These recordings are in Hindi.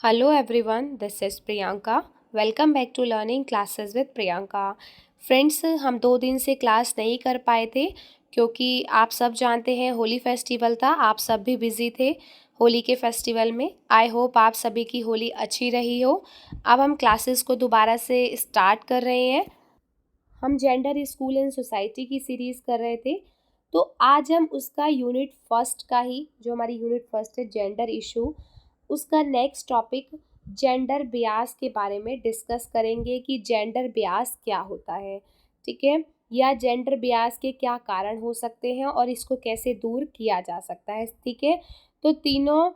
Hello everyone, this is Priyanka. Welcome back to Learning Classes with Priyanka. Friends, हम 2 दिन से क्लास नहीं कर पाए थे क्योंकि आप सब जानते हैं होली फेस्टिवल था। आप सब भी बिज़ी थे होली के फेस्टिवल में। आई होप आप सभी की होली अच्छी रही हो। अब हम क्लासेस को दोबारा से स्टार्ट कर रहे हैं। हम जेंडर स्कूल एंड सोसाइटी की सीरीज़ कर रहे थे, तो आज हम उसका यूनिट फर्स्ट का ही, जो हमारी यूनिट फर्स्ट है जेंडर इशू, उसका नेक्स्ट टॉपिक जेंडर बियास के बारे में डिस्कस करेंगे कि जेंडर बियास क्या होता है, ठीक है, या जेंडर बियास के क्या कारण हो सकते हैं और इसको कैसे दूर किया जा सकता है, ठीक है। तो तीनों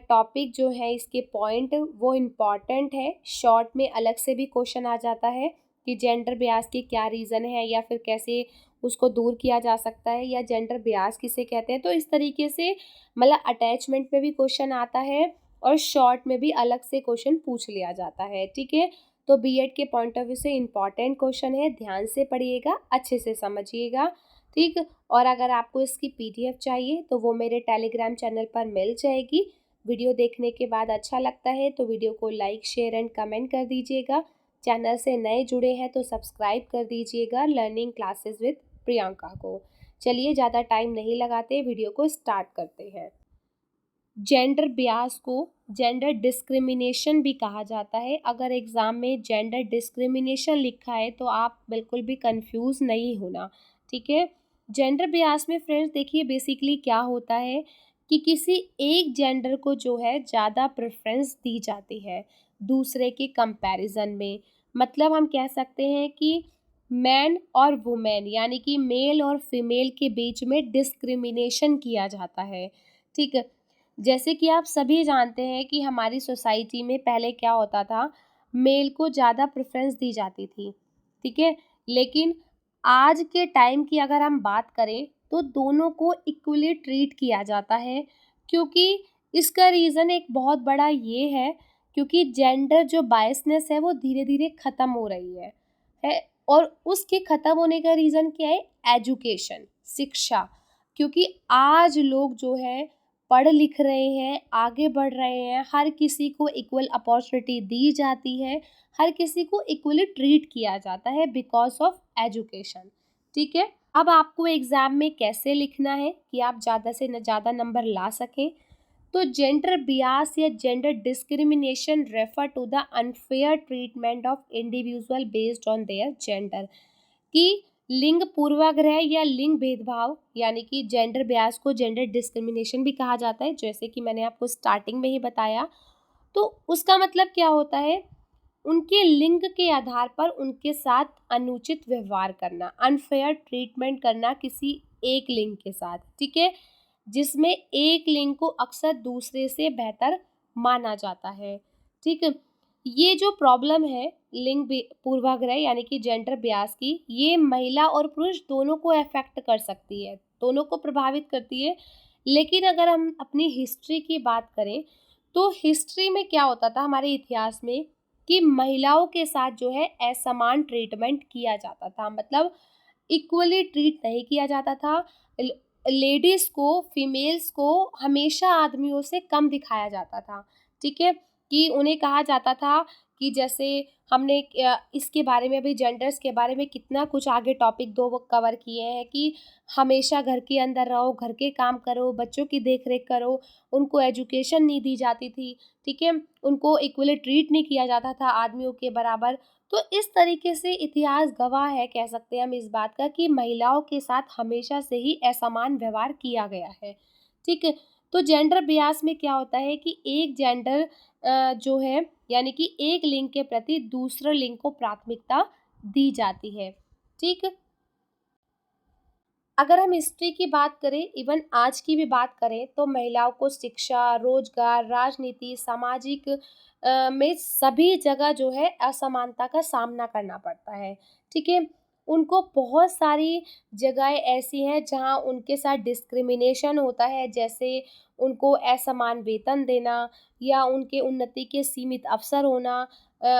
टॉपिक जो है, इसके पॉइंट वो इम्पॉर्टेंट है। शॉर्ट में अलग से भी क्वेश्चन आ जाता है कि जेंडर बियास के क्या रीज़न है या फिर कैसे उसको दूर किया जा सकता है, या जेंडर बियास किसे कहते हैं। तो इस तरीके से मतलब अटैचमेंट में भी क्वेश्चन आता है और शॉर्ट में भी अलग से क्वेश्चन पूछ लिया जाता है, ठीक है। तो बीएड के पॉइंट ऑफ व्यू से इम्पॉर्टेंट क्वेश्चन है, ध्यान से पढ़िएगा, अच्छे से समझिएगा, ठीक। और अगर आपको इसकी पीडीएफ चाहिए तो वो मेरे टेलीग्राम चैनल पर मिल जाएगी। वीडियो देखने के बाद अच्छा लगता है तो वीडियो को लाइक, शेयर एंड कमेंट कर दीजिएगा। चैनल से नए जुड़े हैं तो सब्सक्राइब कर दीजिएगा लर्निंग क्लासेस विद प्रियंका को। चलिए ज़्यादा टाइम नहीं लगाते, वीडियो को स्टार्ट करते हैं। जेंडर बियास को जेंडर डिस्क्रिमिनेशन भी कहा जाता है। अगर एग्ज़ाम में जेंडर डिस्क्रिमिनेशन लिखा है तो आप बिल्कुल भी कंफ्यूज नहीं होना, ठीक है। जेंडर बियास में फ्रेंड्स देखिए बेसिकली क्या होता है कि किसी एक जेंडर को जो है ज़्यादा प्रेफरेंस दी जाती है दूसरे के कंपैरिजन में। मतलब हम कह सकते हैं कि मैन और वुमेन यानी कि मेल और फीमेल के बीच में डिस्क्रिमिनेशन किया जाता है, ठीक है। जैसे कि आप सभी जानते हैं कि हमारी सोसाइटी में पहले क्या होता था, मेल को ज़्यादा प्रेफरेंस दी जाती थी, ठीक है। लेकिन आज के टाइम की अगर हम बात करें तो दोनों को इक्वली ट्रीट किया जाता है, क्योंकि इसका रीज़न एक बहुत बड़ा ये है क्योंकि जेंडर जो बायसनेस है वो धीरे धीरे ख़त्म हो रही है। और उसके ख़त्म होने का रीज़न क्या है? एजुकेशन, शिक्षा। क्योंकि आज लोग जो है पढ़ लिख रहे हैं, आगे बढ़ रहे हैं, हर किसी को इक्वल अपॉर्चुनिटी दी जाती है, हर किसी को इक्वली ट्रीट किया जाता है बिकॉज ऑफ एजुकेशन, ठीक है। अब आपको एग्ज़ाम में कैसे लिखना है कि आप ज़्यादा से ज़्यादा नंबर ला सकें, तो जेंडर बियास या gender discrimination refer to the unfair treatment of individual based on their gender, कि लिंग पूर्वाग्रह या लिंग भेदभाव, यानी कि जेंडर बियास को जेंडर डिस्क्रिमिनेशन भी कहा जाता है, जैसे कि मैंने आपको स्टार्टिंग में ही बताया। तो उसका मतलब क्या होता है? उनके लिंग के आधार पर उनके साथ अनुचित व्यवहार करना, अनफेयर ट्रीटमेंट करना किसी एक लिंग के साथ, ठीक है, जिसमें एक लिंग को अक्सर दूसरे से बेहतर माना जाता है, ठीक है। ये जो प्रॉब्लम है पूर्वाग्रह यानी कि जेंडर बियास की, ये महिला और पुरुष दोनों को अफेक्ट कर सकती है, दोनों को प्रभावित करती है। लेकिन अगर हम अपनी हिस्ट्री की बात करें तो हिस्ट्री में क्या होता था हमारे इतिहास में कि महिलाओं के साथ जो है असमान ट्रीटमेंट किया जाता था, मतलब इक्वली ट्रीट नहीं किया जाता था। लेडीज़ को, फीमेल्स को हमेशा आदमियों से कम दिखाया जाता था, ठीक है। कि उन्हें कहा जाता था कि जैसे हमने इसके बारे में अभी जेंडर्स के बारे में कितना कुछ आगे टॉपिक 2 वो कवर किए हैं कि हमेशा घर के अंदर रहो, घर के काम करो, बच्चों की देख-रेख करो, उनको एजुकेशन नहीं दी जाती थी, ठीक है। उनको इक्वली ट्रीट नहीं किया जाता था आदमियों के बराबर। तो इस तरीके से इतिहास गवाह है, कह सकते हैं हम इस बात का, कि महिलाओं के साथ हमेशा से ही असमान व्यवहार किया गया है, ठीक है। तो जेंडर बियास में क्या होता है कि एक जेंडर जो है यानी कि एक लिंग के प्रति दूसरे लिंग को प्राथमिकता दी जाती है, ठीक। अगर हम हिस्ट्री की बात करें, इवन आज की भी बात करें, तो महिलाओं को शिक्षा, रोजगार, राजनीति, सामाजिक में सभी जगह जो है असमानता का सामना करना पड़ता है, ठीक है। उनको बहुत सारी जगहें ऐसी हैं जहां उनके साथ डिस्क्रिमिनेशन होता है, जैसे उनको असमान वेतन देना या उनके उन्नति के सीमित अवसर होना,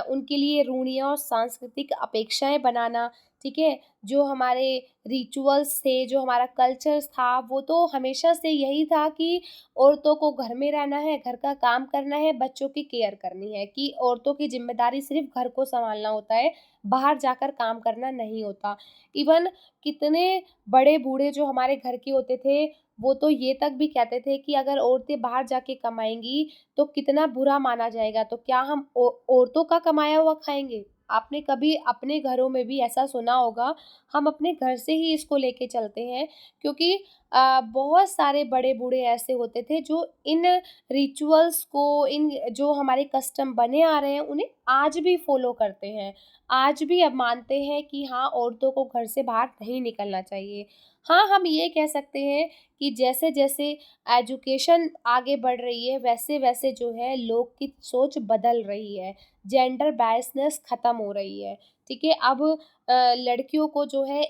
उनके लिए रूढ़ियाँ और सांस्कृतिक अपेक्षाएं बनाना, ठीक है? जो हमारे रिचुअल्स थे, जो हमारा कल्चर्स था, वो तो हमेशा से यही था कि औरतों को घर में रहना है, घर का काम करना है, बच्चों की केयर करनी है, कि औरतों की ज़िम्मेदारी सिर्फ़ घर को सँभालना होता है, बाहर जाकर काम करना नहीं होता। इवन कितने बड़े बूढ़े जो हमारे घर के होते थे, वो तो ये तक भी कहते थे कि अगर औरतें बाहर जाके कमाएँगी, तो कितना बुरा माना जाएगा, तो क्या हम औरतों का कमाया हुआ खाएँगे? आपने कभी अपने घरों में भी ऐसा सुना होगा, हम अपने घर से ही इसको लेके चलते हैं, क्योंकि बहुत सारे बड़े-बूढ़े ऐसे होते थे जो इन रिचुअल्स को, इन जो हमारे कस्टम बने आ रहे हैं, उन्हें आज भी फ़ॉलो करते हैं। आज भी अब मानते हैं कि हाँ, औरतों को घर से बाहर नहीं निकलना चाहिए। हाँ, हम ये कह सकते हैं कि जैसे-जैसे एजुकेशन आगे बढ़ रही है, वैसे-वैसे जो है लोग की सोच बदल रही है। जेंडर बायसनेस ख़त्म हो रही है, ठीक है? अब लड़कियों को जो है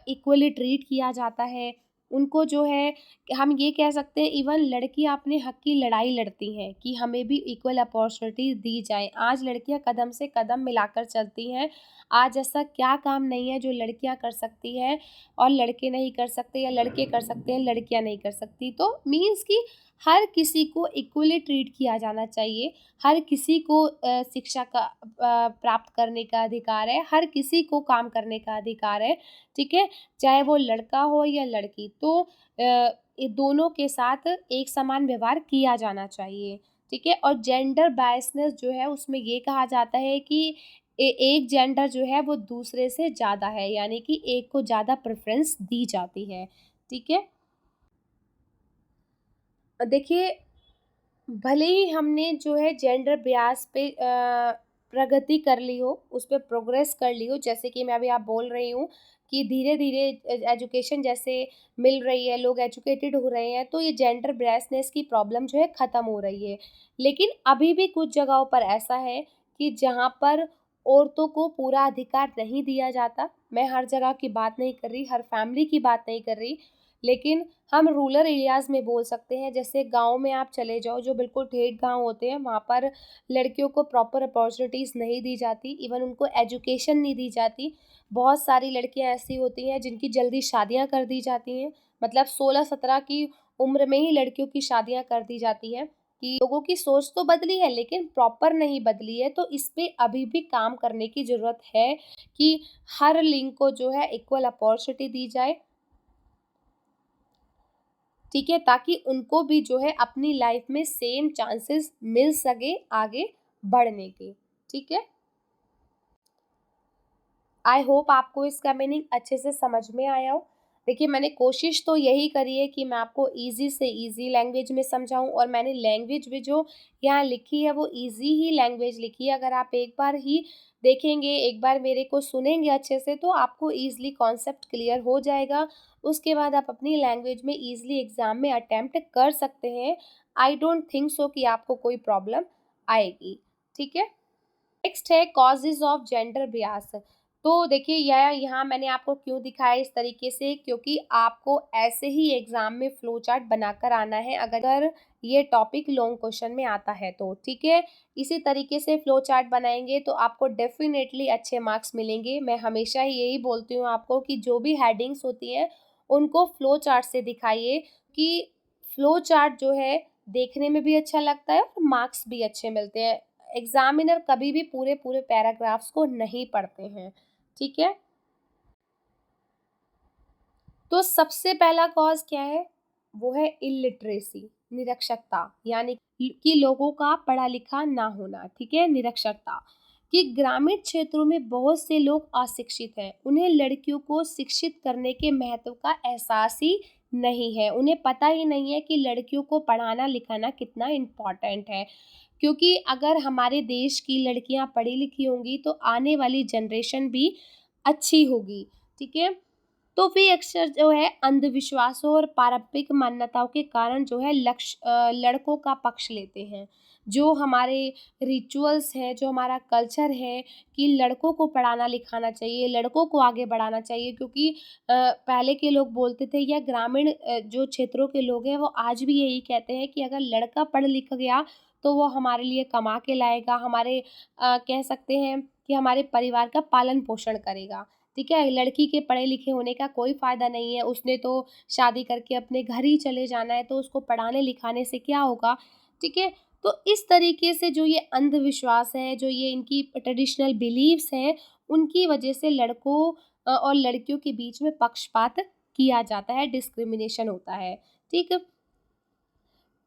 इक्वली ट्रीट किया जाता है। उनको जो है हम ये कह सकते हैं, इवन लड़कियाँ अपने हक़ की लड़ाई लड़ती हैं कि हमें भी इक्वल अपॉर्च्युनिटी दी जाए। आज लड़कियाँ कदम से कदम मिलाकर चलती हैं। आज ऐसा क्या काम नहीं है जो लड़कियाँ कर सकती हैं और लड़के नहीं कर सकते, या लड़के कर सकते हैं, लड़कियाँ नहीं कर सकती। तो मीन्स कि हर किसी को इक्वली ट्रीट किया जाना चाहिए। हर किसी को शिक्षा का प्राप्त करने का अधिकार है, हर किसी को काम करने का अधिकार है, ठीक है? चाहे वो लड़का हो या लड़की। तो ये दोनों के साथ एक समान व्यवहार किया जाना चाहिए, ठीक है? और जेंडर बायसनेस जो है उसमें ये कहा जाता है कि एक जेंडर जो है वो दूसरे से ज़्यादा है, यानी कि एक को ज़्यादा प्रेफ़रेंस दी जाती है, ठीक है? देखिए, भले ही हमने जो है जेंडर ब्यास पे प्रगति कर ली हो, उस पे प्रोग्रेस कर ली हो, जैसे कि मैं अभी आप बोल रही हूँ कि धीरे-धीरे एजुकेशन जैसे मिल रही है, लोग एजुकेटेड हो रहे हैं, तो ये जेंडर ब्यासनेस की प्रॉब्लम जो है ख़त्म हो रही है। लेकिन अभी भी कुछ जगहों पर ऐसा है कि जहाँ पर औरतों को पूरा अधिकार नहीं दिया जाता। मैं हर जगह की बात नहीं कर रही, हर फैमिली की बात नहीं कर रही, लेकिन हम रूरल एरियाज़ में बोल सकते हैं। जैसे गाँव में आप चले जाओ, जो बिल्कुल ठेठ गाँव होते हैं, वहाँ पर लड़कियों को प्रॉपर अपॉर्च्युनिटीज़ नहीं दी जाती, इवन उनको एजुकेशन नहीं दी जाती। बहुत सारी लड़कियाँ ऐसी होती हैं जिनकी जल्दी शादियाँ कर दी जाती हैं, मतलब 16-17 की उम्र में ही लड़कियों की शादियाँ कर दी जाती हैं, कि लोगों की सोच तो बदली है लेकिन प्रॉपर नहीं बदली है। तो इस पे अभी भी काम करने की ज़रूरत है कि हर लिंग को जो है इक्वल अपॉर्च्युनिटी दी जाए, ठीक है? ताकि उनको भी जो है अपनी लाइफ में सेम चांसेस मिल सके आगे बढ़ने के, ठीक है? आई होप आपको इसका मीनिंग अच्छे से समझ में आया हो। देखिए, मैंने कोशिश तो यही करी है कि मैं आपको ईज़ी से ईज़ी लैंग्वेज में समझाऊँ, और मैंने लैंग्वेज भी जो यहाँ लिखी है वो ईज़ी ही लैंग्वेज लिखी है। अगर आप एक बार ही देखेंगे, एक बार मेरे को सुनेंगे अच्छे से, तो आपको ईज़िली कॉन्सेप्ट क्लियर हो जाएगा। उसके बाद आप अपनी लैंग्वेज में ईज़िली एग्ज़ाम में अटेम्प्ट कर सकते हैं। आई डोंट थिंक सो कि आपको कोई प्रॉब्लम आएगी, ठीक है? नेक्स्ट है कॉजेज़ ऑफ जेंडर बियास। तो देखिए, यह यहाँ मैंने आपको क्यों दिखाया इस तरीके से, क्योंकि आपको ऐसे ही एग्ज़ाम में फ्लो चार्ट बनाकर आना है, अगर ये टॉपिक लॉन्ग क्वेश्चन में आता है तो, ठीक है? इसी तरीके से फ्लो चार्ट बनाएँगे तो आपको डेफ़िनेटली अच्छे मार्क्स मिलेंगे। मैं हमेशा ही यही बोलती हूँ आपको कि जो भी हेडिंग्स होती हैं, उनको फ्लो चार्ट से दिखाइए, कि फ्लो चार्ट जो है देखने में भी अच्छा लगता है और मार्क्स भी अच्छे मिलते हैं। एग्ज़ामिनर कभी भी पूरे-पूरे पैराग्राफ्स को नहीं पढ़ते हैं, ठीक है? तो सबसे पहला कॉज़ क्या है? वो है इल्लिटरेसी, निरक्षरता, यानी कि लोगों का पढ़ा-लिखा ना होना, ठीक है? निरक्षरता, कि ग्रामीण क्षेत्रों में बहुत से लोग अशिक्षित हैं। उन्हें लड़कियों को शिक्षित करने के महत्व का एहसास ही नहीं है। उन्हें पता ही नहीं है कि लड़कियों को पढ़ाना-लिखाना कितना इम्पोर्टेंट है। क्योंकि अगर हमारे देश की लड़कियाँ पढ़ी-लिखी होंगी तो आने वाली जनरेशन भी अच्छी होगी, ठीक है? तो वे अक्सर जो है अंधविश्वासों और पारंपरिक मान्यताओं के कारण जो है लड़कों का पक्ष लेते हैं। जो हमारे रिचुअल्स हैं, जो हमारा कल्चर है कि लड़कों को पढ़ाना-लिखाना चाहिए, लड़कों को आगे बढ़ाना चाहिए, क्योंकि पहले के लोग बोलते थे, या ग्रामीण जो क्षेत्रों के लोग हैं वो आज भी यही कहते हैं कि अगर लड़का पढ़ लिख गया तो वो हमारे लिए कमा के लाएगा, हमारे कह सकते हैं कि हमारे परिवार का पालन-पोषण करेगा। ठीक है? लड़की के पढ़े लिखे होने का कोई फ़ायदा नहीं है, उसने तो शादी करके अपने घर ही चले जाना है, तो उसको पढ़ाने लिखाने से क्या होगा, ठीक है? तो इस तरीके से जो ये अंधविश्वास है, जो ये इनकी ट्रेडिशनल बिलीव्स हैं, उनकी वजह से लड़कों और लड़कियों के बीच में पक्षपात किया जाता है, डिस्क्रिमिनेशन होता है, ठीक है?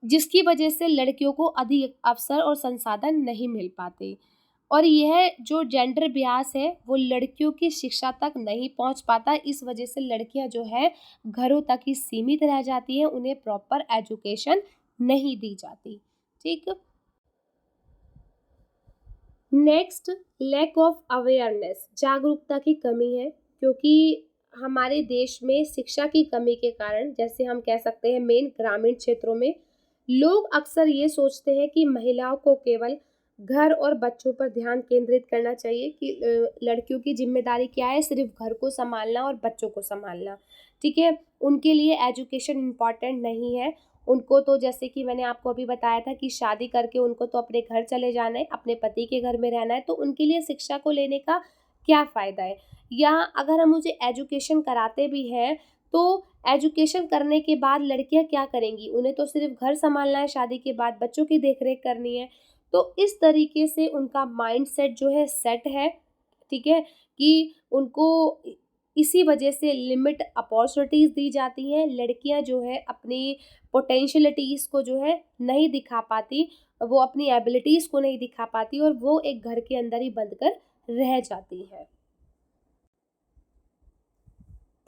जिसकी वजह से लड़कियों को अधिक अवसर और संसाधन नहीं मिल पाते। और यह जो जेंडर बियास है वो लड़कियों की शिक्षा तक नहीं पहुंच पाता, इस वजह से लड़कियां जो है घरों तक ही सीमित रह जाती हैं, उन्हें प्रॉपर एजुकेशन नहीं दी जाती। ठीक। नेक्स्ट, लैक ऑफ अवेयरनेस, जागरूकता की कमी है, क्योंकि हमारे देश में शिक्षा की कमी के कारण, जैसे हम कह सकते हैं मेन ग्रामीण क्षेत्रों में, लोग अक्सर ये सोचते हैं कि महिलाओं को केवल घर और बच्चों पर ध्यान केंद्रित करना चाहिए, कि लड़कियों की जिम्मेदारी क्या है, सिर्फ घर को संभालना और बच्चों को संभालना, ठीक है। उनके लिए एजुकेशन इम्पॉर्टेंट नहीं है। उनको तो, जैसे कि मैंने आपको अभी बताया था, कि शादी करके उनको तो अपने घर चले जाना है, अपने पति के घर में रहना है, तो उनके लिए शिक्षा को लेने का क्या फ़ायदा है। या अगर हम मुझे एजुकेशन कराते भी हैं, तो एजुकेशन करने के बाद लड़कियां क्या करेंगी, उन्हें तो सिर्फ घर संभालना है, शादी के बाद बच्चों की देखरेख करनी है। तो इस तरीके से उनका माइंडसेट जो है सेट है, ठीक है, कि उनको इसी वजह से लिमिट अपॉर्चुनिटीज़ दी जाती हैं। लड़कियां जो है अपनी पोटेंशियलिटीज़ को जो है नहीं दिखा पाती, वो अपनी एबिलिटीज़ को नहीं दिखा पाती, और वो एक घर के अंदर ही बंद कर रह जाती है।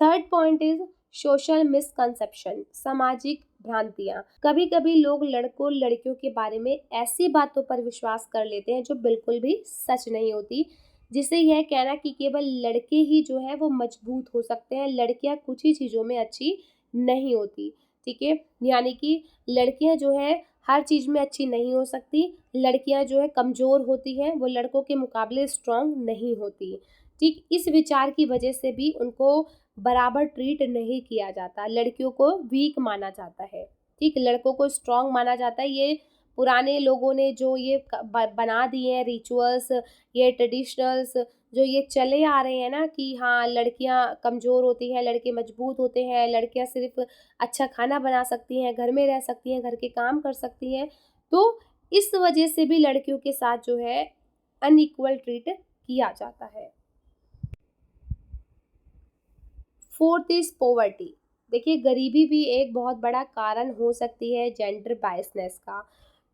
Third point is social misconception, सामाजिक भ्रांतियाँ। कभी कभी लोग लड़कों लड़कियों के बारे में ऐसी बातों पर विश्वास कर लेते हैं जो बिल्कुल भी सच नहीं होती, जिसे यह कहना कि केवल लड़के ही जो है वो मजबूत हो सकते हैं, लड़कियां कुछ ही चीज़ों में अच्छी नहीं होती, ठीक है। यानी कि लड़कियां जो है हर चीज़ में अच्छी नहीं हो सकती, लड़कियां जो है कमज़ोर होती हैं, वो लड़कों के मुकाबले स्ट्रांग नहीं होती, ठीक। इस विचार की वजह से भी उनको बराबर ट्रीट नहीं किया जाता, लड़कियों को वीक माना जाता है, ठीक, लड़कों को स्ट्रांग माना जाता है। ये पुराने लोगों ने जो ये बना दिए हैं रिचुअल्स, ये ट्रेडिशनल्स जो ये चले आ रहे हैं ना, कि हाँ लड़कियां कमज़ोर होती हैं, लड़के मजबूत होते हैं, लड़कियां सिर्फ अच्छा खाना बना सकती हैं, घर में रह सकती हैं, घर के काम कर सकती हैं, तो इस वजह से भी लड़कियों के साथ जो है अनइक्वल ट्रीट किया जाता है। Fourth is poverty. देखिए, गरीबी भी एक बहुत बड़ा कारण हो सकती है जेंडर बायसनेस का,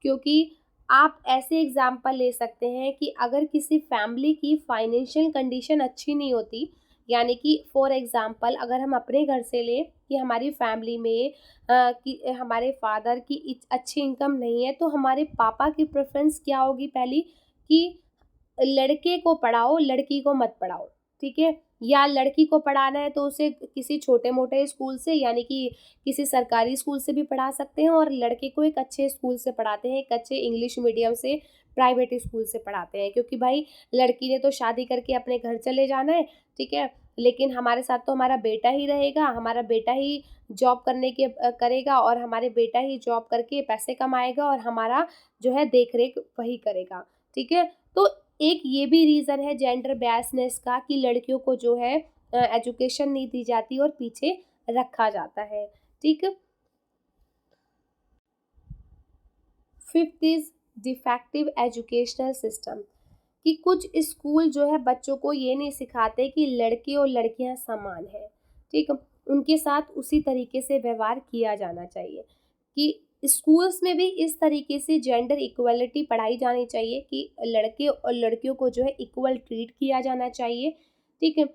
क्योंकि आप ऐसे एग्जाम्पल ले सकते हैं कि अगर किसी फैमिली की फाइनेंशियल कंडीशन अच्छी नहीं होती, यानी कि फॉर एग्जाम्पल अगर हम अपने घर से लें कि हमारी फैमिली में कि हमारे फादर की अच्छी इनकम नहीं है, तो हमारे पापा की प्रेफरेंस क्या होगी, पहली कि लड़के को पढ़ाओ, लड़की को मत पढ़ाओ, ठीक है। या लड़की को पढ़ाना है तो उसे किसी छोटे मोटे स्कूल से, यानी कि किसी सरकारी स्कूल से भी पढ़ा सकते हैं, और लड़के को एक अच्छे स्कूल से पढ़ाते हैं, एक अच्छे इंग्लिश मीडियम से, प्राइवेट स्कूल से पढ़ाते हैं, क्योंकि भाई लड़की ने तो शादी करके अपने घर चले जाना है, ठीक है, लेकिन हमारे साथ तो हमारा बेटा ही रहेगा, हमारा बेटा ही जॉब करने के करेगा, और हमारे बेटा ही जॉब करके पैसे कमाएगा, और हमारा जो है देख रेख वही करेगा, ठीक है। तो एक ये भी रीज़न है जेंडर बायसनेस का, कि लड़कियों को जो है एजुकेशन नहीं दी जाती और पीछे रखा जाता है, ठीक। Fifth is defective educational system, कि कुछ स्कूल जो है बच्चों को ये नहीं सिखाते कि लड़के और लड़कियां समान हैं, ठीक, उनके साथ उसी तरीके से व्यवहार किया जाना चाहिए, कि स्कूल्स में भी इस तरीके से जेंडर इक्वलिटी पढ़ाई जानी चाहिए, कि लड़के और लड़कियों को जो है इक्वल ट्रीट किया जाना चाहिए, ठीक है।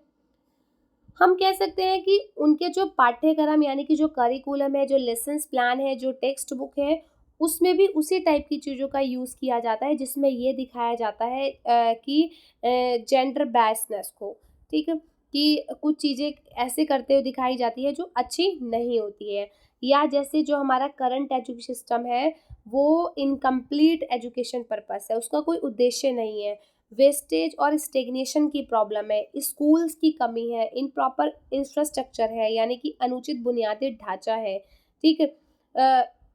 हम कह सकते हैं कि उनके जो पाठ्यक्रम, यानी कि जो करिकुलम है, जो लेसन्स प्लान है, जो टेक्स्ट बुक है, उसमें भी उसी टाइप की चीज़ों का यूज़ किया जाता है, जिसमें ये दिखाया जाता है कि जेंडर बायसनेस को, ठीक है, कि कुछ चीज़ें ऐसे करते हुए दिखाई जाती है जो अच्छी नहीं होती है, या जैसे जो हमारा करंट एजुकेशन सिस्टम है, वो इनकम्प्लीट एजुकेशन पर्पस है, उसका कोई उद्देश्य नहीं है, वेस्टेज और स्टेग्नेशन की प्रॉब्लम है, स्कूल्स की कमी है, इम्प्रॉपर इंफ्रास्ट्रक्चर है, यानी कि अनुचित बुनियादी ढांचा है, ठीक है,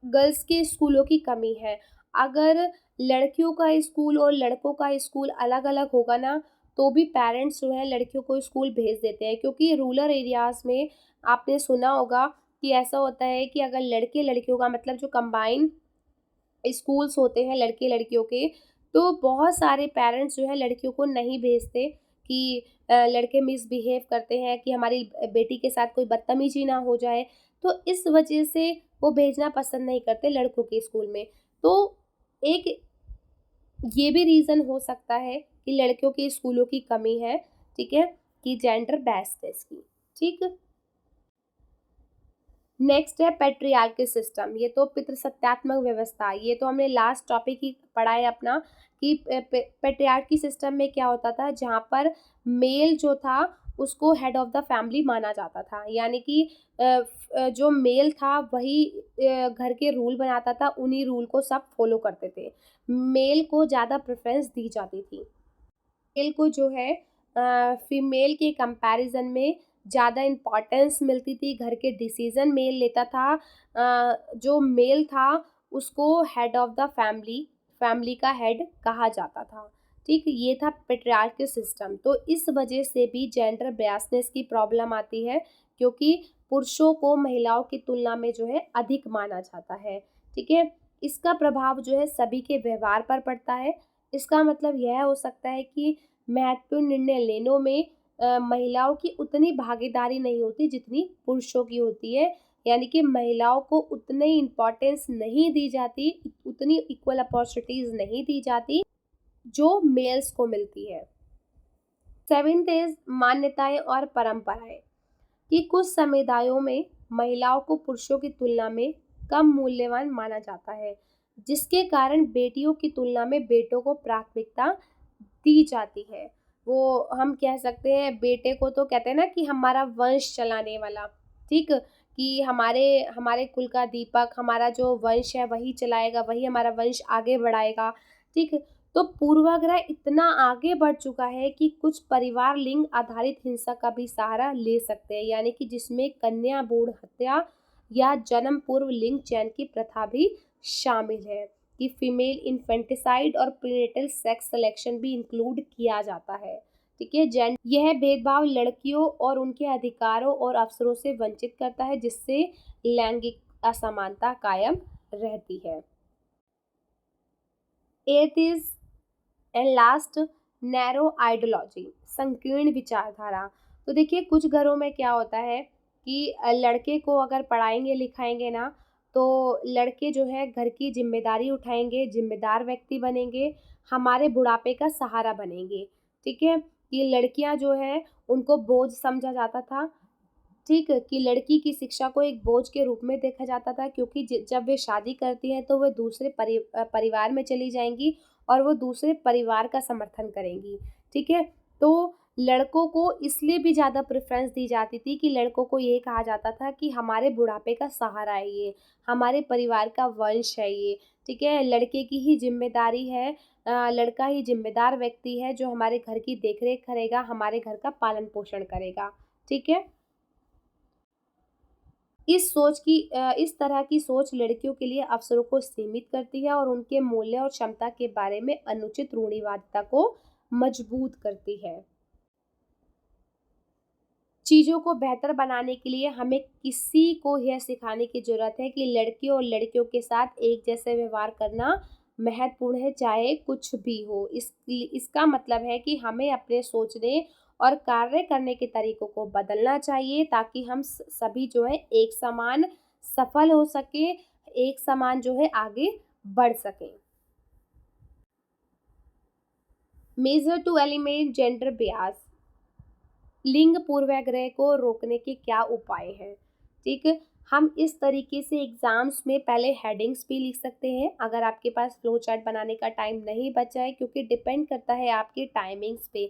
गर्ल्स के स्कूलों की कमी है। अगर लड़कियों का स्कूल और लड़कों का स्कूल अलग अलग होगा ना, तो भी पेरेंट्स जो है लड़कियों को स्कूल भेज देते हैं, क्योंकि रूरल एरियाज़ में आपने सुना होगा कि ऐसा होता है कि अगर लड़के लड़कियों का मतलब जो कंबाइन स्कूल्स होते हैं लड़के लड़कियों के, तो बहुत सारे पेरेंट्स जो है लड़कियों को नहीं भेजते कि लड़के मिसबिहेव करते हैं, कि हमारी बेटी के साथ कोई बदतमीजी ना हो जाए, तो इस वजह से वो भेजना पसंद नहीं करते लड़कों के स्कूल में। तो एक ये भी रीज़न हो सकता है कि लड़कियों के स्कूलों की कमी है, ठीक है, कि जेंडर बेस्डनेस की, ठीक। नेक्स्ट है पैट्रियार्कल सिस्टम, ये तो पितृसत्तात्मक व्यवस्था, ये तो हमने लास्ट टॉपिक ही पढ़ा है अपना कि पैट्रियार्की सिस्टम में क्या होता था, जहाँ पर मेल जो था उसको हेड ऑफ द फैमिली माना जाता था, यानी कि जो मेल था वही घर के रूल बनाता था, उन्हीं रूल को सब फॉलो करते थे। मेल को ज़्यादा प्रेफरेंस दी जाती थी। मेल को जो है फीमेल के कंपैरिजन में ज़्यादा इम्पोर्टेंस मिलती थी, घर के डिसीज़न मेल लेता था। जो मेल था उसको head of the family, family का हेड कहा जाता था, ठीक? ये था पैट्रियार्कल सिस्टम। तो इस वजह से भी जेंडर बायसनेस की प्रॉब्लम आती है, क्योंकि पुरुषों को महिलाओं की तुलना में जो है अधिक माना जाता है, ठीक है? इसका प्रभाव जो है सभी के व्यवहार पर पड़ता है। इसका मतलब यह हो सकता है कि महत्वपूर्ण निर्णय लेने में महिलाओं की उतनी भागीदारी नहीं होती जितनी पुरुषों की होती है, यानी कि महिलाओं को उतनी इम्पोर्टेंस नहीं दी जाती, उतनी इक्वल अपॉर्चुनिटीज़ नहीं दी जाती जो मेल्स को मिलती है। 7th इज़ मान्यताएं और परंपराएं, कि कुछ समुदायों में महिलाओं को पुरुषों की तुलना में कम मूल्यवान माना जाता है, जिसके कारण बेटियों की तुलना में बेटों को प्राथमिकता दी जाती है। वो हम कह सकते हैं बेटे को, तो कहते हैं ना कि हमारा वंश चलाने वाला, ठीक? कि हमारे हमारे कुल का दीपक, हमारा जो वंश है वही चलाएगा, वही हमारा वंश आगे बढ़ाएगा, ठीक? तो पूर्वाग्रह इतना आगे बढ़ चुका है कि कुछ परिवार लिंग आधारित हिंसा का भी सहारा ले सकते हैं, यानी कि जिसमें कन्या भ्रूण हत्या या जन्म पूर्व लिंग चयन की प्रथा भी शामिल है, कि फीमेल इन्फेंटिसाइड और प्रीनेटल सेक्स सिलेक्शन भी इंक्लूड किया जाता है, ठीक है। यह भेदभाव लड़कियों और उनके अधिकारों और अवसरों से वंचित करता है, जिससे लैंगिक असमानता कायम रहती है। 8th is and last, narrow ideology, संकीर्ण विचारधारा। तो देखिए कुछ घरों में क्या होता है कि लड़के को अगर पढ़ाएंगे लिखाएंगे ना, तो लड़के जो है घर की जिम्मेदारी उठाएंगे, जिम्मेदार व्यक्ति बनेंगे, हमारे बुढ़ापे का सहारा बनेंगे, ठीक है। ये लड़कियां जो है उनको बोझ समझा जाता था, ठीक है, कि लड़की की शिक्षा को एक बोझ के रूप में देखा जाता था, क्योंकि जब वे शादी करती हैं तो वे दूसरे परिवार में चली जाएंगी और वो दूसरे परिवार का समर्थन करेंगी, ठीक है। तो लड़कों को इसलिए भी ज़्यादा प्रेफरेंस दी जाती थी कि लड़कों को ये कहा जाता था कि हमारे बुढ़ापे का सहारा है ये, हमारे परिवार का वंश है ये, ठीक है, लड़के की ही जिम्मेदारी है, लड़का ही जिम्मेदार व्यक्ति है जो हमारे घर की देखरेख करेगा, हमारे घर का पालन पोषण करेगा, ठीक है। इस तरह की सोच लड़कियों के लिए अवसरों को सीमित करती है और उनके मूल्य और क्षमता के बारे में अनुचित रूढ़िवादिता को मजबूत करती है। चीज़ों को बेहतर बनाने के लिए हमें किसी को यह सिखाने की ज़रूरत है कि लड़के और लड़कियों के साथ एक जैसे व्यवहार करना महत्वपूर्ण है, चाहे कुछ भी हो। इसका मतलब है कि हमें अपने सोचने और कार्य करने के तरीकों को बदलना चाहिए, ताकि हम सभी जो है एक समान सफल हो सकें, एक समान जो है आगे बढ़ सकें। Measure to eliminate gender bias, लिंग पूर्वाग्रह को रोकने के क्या उपाय हैं, ठीक है। हम इस तरीके से एग्ज़ाम्स में पहले हेडिंग्स भी लिख सकते हैं, अगर आपके पास फ्लो चार्ट बनाने का टाइम नहीं बचा है, क्योंकि डिपेंड करता है आपकी टाइमिंग्स पे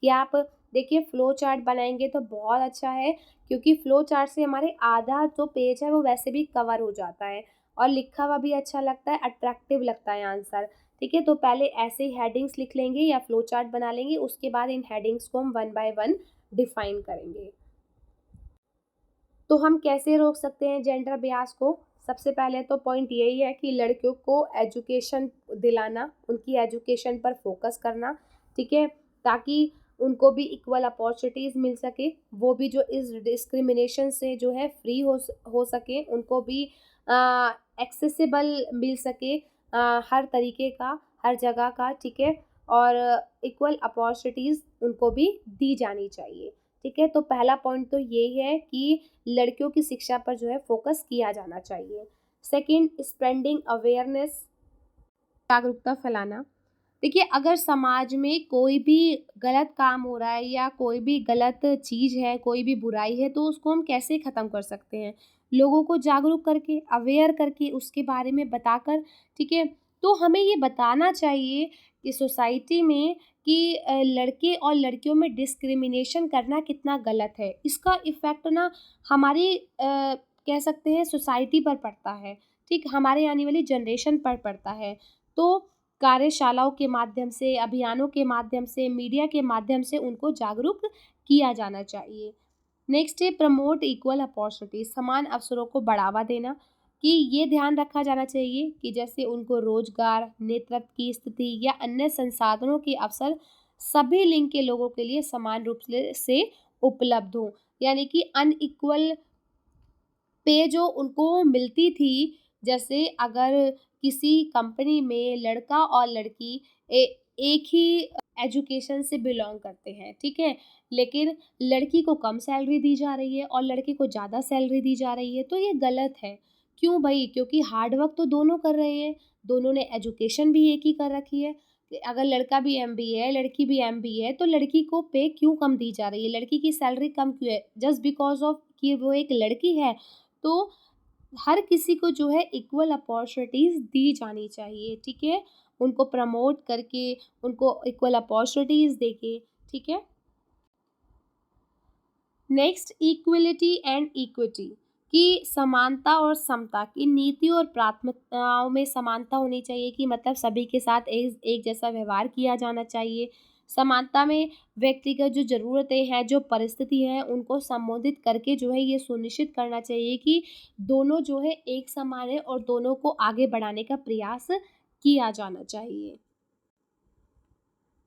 कि आप देखिए फ्लो चार्ट बनाएंगे तो बहुत अच्छा है, क्योंकि फ्लो चार्ट से हमारे आधा जो पेज है वो वैसे भी कवर हो जाता है और लिखा हुआ भी अच्छा लगता है, अट्रैक्टिव लगता है आंसर, ठीक है। तो पहले ऐसे ही हेडिंग्स लिख लेंगे या फ्लो चार्ट बना लेंगे, उसके बाद इन हेडिंग्स को हम 1 बाय 1 डिफाइन करेंगे। तो हम कैसे रोक सकते हैं जेंडर बियास को? सबसे पहले तो पॉइंट यही है कि लड़कियों को एजुकेशन दिलाना, उनकी एजुकेशन पर फोकस करना, ठीक है, ताकि उनको भी इक्वल अपॉर्चुनिटीज़ मिल सके, वो भी जो इस डिस्क्रिमिनेशन से जो है फ्री हो सके, उनको भी एक्सेसिबल मिल सके हर तरीके का, हर जगह का, ठीक है। और इक्वल अपॉर्चुनिटीज़ उनको भी दी जानी चाहिए, ठीक है। तो पहला पॉइंट तो यही है कि लड़कियों की शिक्षा पर जो है फोकस किया जाना चाहिए। सेकंड, स्प्रेडिंग अवेयरनेस, जागरूकता फैलाना। देखिए, अगर समाज में कोई भी गलत काम हो रहा है या कोई भी गलत चीज़ है, कोई भी बुराई है, तो उसको हम कैसे ख़त्म कर सकते हैं? लोगों को जागरूक करके, अवेयर करके, उसके बारे में बताकर, ठीक है। तो हमें ये बताना चाहिए कि सोसाइटी में कि लड़के और लड़कियों में डिस्क्रिमिनेशन करना कितना गलत है। इसका इफ़ेक्ट ना हमारी कह सकते हैं सोसाइटी पर पड़ता है, ठीक? हमारे आने वाली जनरेशन पर पड़ता है। तो कार्यशालाओं के माध्यम से, अभियानों के माध्यम से, मीडिया के माध्यम से उनको जागरूक किया जाना चाहिए। नेक्स्ट है प्रमोट इक्वल अपॉर्चुनिटीज़, समान अवसरों को बढ़ावा देना, कि ये ध्यान रखा जाना चाहिए कि जैसे उनको रोजगार, नेतृत्व की स्थिति या अन्य संसाधनों के अवसर सभी लिंग के लोगों के लिए समान रूप से उपलब्ध हों। यानी कि अनइक्वल पे जो उनको मिलती थी, जैसे अगर किसी कंपनी में लड़का और लड़की एक ही एजुकेशन से बिलोंग करते हैं, ठीक है, लेकिन लड़की को कम सैलरी दी जा रही है और लड़के को ज़्यादा सैलरी दी जा रही है, तो ये गलत है। क्यों भाई? क्योंकि हार्ड वर्क तो दोनों कर रहे हैं, दोनों ने एजुकेशन भी एक ही कर रखी है। कि अगर लड़का भी एमबीए है, लड़की भी एमबीए है, तो लड़की को पे क्यों कम दी जा रही है? लड़की की सैलरी कम क्यों है? जस्ट बिकॉज ऑफ कि वो एक लड़की है। तो हर किसी को जो है इक्वल अपॉर्चुनिटीज़ दी जानी चाहिए, ठीक है? उनको प्रमोट करके, उनको इक्वल अपॉर्चुनिटीज़ देके, ठीक है? नेक्स्ट, इक्वलिटी एंड इक्विटी, कि समानता और समता की नीति और प्राथमिकताओं में समानता होनी चाहिए, कि मतलब सभी के साथ एक जैसा व्यवहार किया जाना चाहिए। समानता में व्यक्तिगत जो ज़रूरतें हैं, जो परिस्थिति है, उनको संबोधित करके जो है ये सुनिश्चित करना चाहिए कि दोनों जो है एक समान है और दोनों को आगे बढ़ाने का प्रयास किया जाना चाहिए।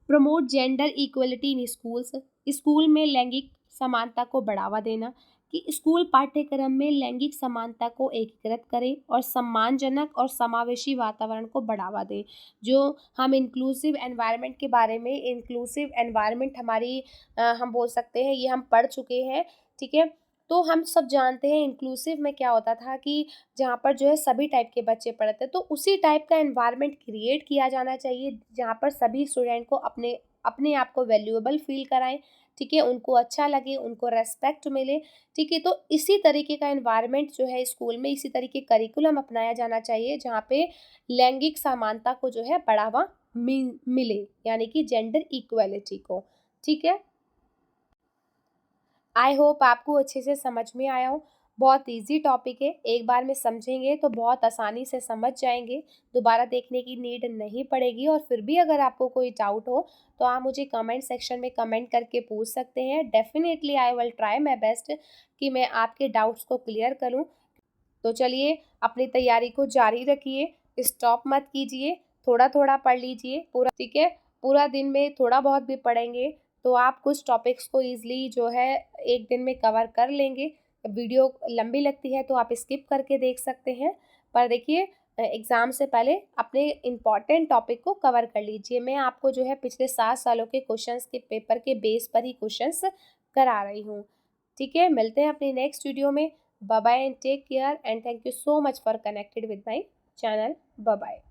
प्रमोट जेंडर इक्वलिटी इन स्कूल्स, स्कूल में लैंगिक समानता को बढ़ावा देना, कि स्कूल पाठ्यक्रम में लैंगिक समानता को एकीकृत करें और सम्मानजनक और समावेशी वातावरण को बढ़ावा दें। जो हम इंक्लूसिव एनवायरनमेंट के बारे में, इंक्लूसिव एनवायरनमेंट हमारी हम बोल सकते हैं, ये हम पढ़ चुके हैं, ठीक है। तो हम सब जानते हैं इंक्लूसिव में क्या होता था, कि जहाँ पर जो है सभी टाइप के बच्चे पढ़ते हैं, तो उसी टाइप का एनवायरनमेंट क्रिएट किया जाना चाहिए जहाँ पर सभी स्टूडेंट को अपने अपने आप को वैल्यूएबल फील कराएं, ठीक है, उनको अच्छा लगे, उनको रेस्पेक्ट मिले, ठीक है। तो इसी तरीके का एनवायरनमेंट जो है स्कूल में, इसी तरीके करिकुलम अपनाया जाना चाहिए जहाँ पे लैंगिक समानता को जो है बढ़ावा मिले, यानी कि जेंडर इक्वेलिटी को, ठीक है। आई होप आपको अच्छे से समझ में आया हो। बहुत इजी टॉपिक है, एक बार में समझेंगे तो बहुत आसानी से समझ जाएंगे, दोबारा देखने की नीड नहीं पड़ेगी। और फिर भी अगर आपको कोई डाउट हो तो आप मुझे कमेंट सेक्शन में कमेंट करके पूछ सकते हैं। Definitely I will try my best कि मैं आपके डाउट्स को क्लियर करूं। तो चलिए, अपनी तैयारी को जारी रखिए, स्टॉप मत कीजिए, थोड़ा थोड़ा पढ़ लीजिए पूरा, ठीक है। पूरा दिन में थोड़ा बहुत भी पढ़ेंगे तो आप कुछ टॉपिक्स को ईजिली जो है एक दिन में कवर कर लेंगे। वीडियो लंबी लगती है तो आप स्किप करके देख सकते हैं, पर देखिए एग्ज़ाम से पहले अपने इम्पॉर्टेंट टॉपिक को कवर कर लीजिए। मैं आपको जो है पिछले 7 सालों के क्वेश्चंस के पेपर के बेस पर ही क्वेश्चंस करा रही हूँ, ठीक है। मिलते हैं अपनी नेक्स्ट वीडियो में। Bye bye and take care, and thank you so much for connected with my channel. Bye bye.